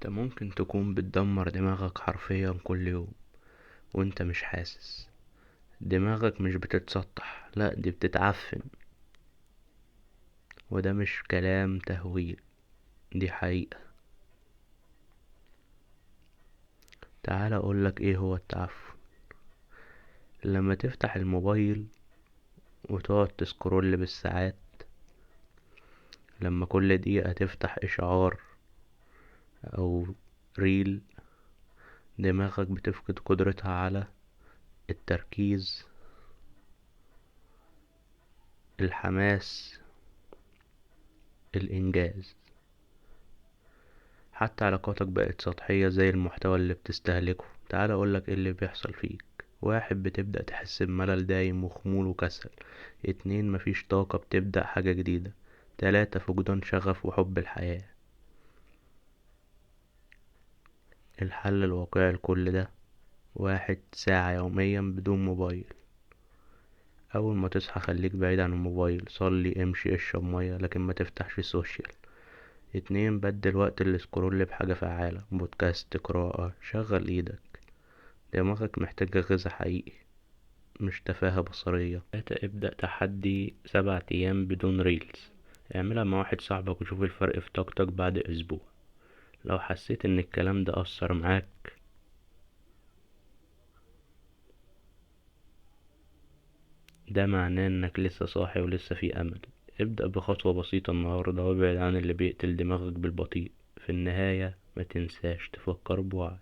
انت ممكن تكون بتدمر دماغك حرفيا كل يوم وانت مش حاسس. دماغك مش بتتسطح، لا دي بتتعفن. وده مش كلام تهويل، دي حقيقة. تعال اقولك ايه هو التعفن. لما تفتح الموبايل وتقعد تسكرول بالساعات، لما كل دقيقة تفتح اشعار او ريل، دماغك بتفقد قدرتها على التركيز، الحماس، الانجاز. حتى علاقاتك بقت سطحية زي المحتوى اللي بتستهلكه. تعال اقولك ايه اللي بيحصل فيك. واحد، بتبدأ تحس بملل دايم وخمول وكسل. اتنين، مفيش طاقة بتبدأ حاجة جديدة. تلاتة، فقدان شغف وحب الحياة. الحل الواقعي لكل ده: واحد، ساعة يوميا بدون موبايل. أول ما تصحى خليك بعيد عن الموبايل، صلي، امشي، اشرب مية، لكن ما تفتحش السوشيال. اتنين، بدل وقت السكرول بحاجة فعالة، بودكاست، قراءة، شغل ايدك. دماغك محتاجة غذا حقيقي، مش تفاهة بصرية. تلاتة، ابدأ تحدي 7 أيام بدون ريلز. اعملها مع واحد صاحبك وشوف الفرق في طاقتك بعد أسبوع. لو حسيت ان الكلام ده أثر معاك، ده معناه انك لسه صاحي ولسه في امل. ابدأ بخطوة بسيطة النهاردة، وابعد عن اللي بيقتل دماغك بالبطيء. في النهاية ما تنساش تفكر بوعي.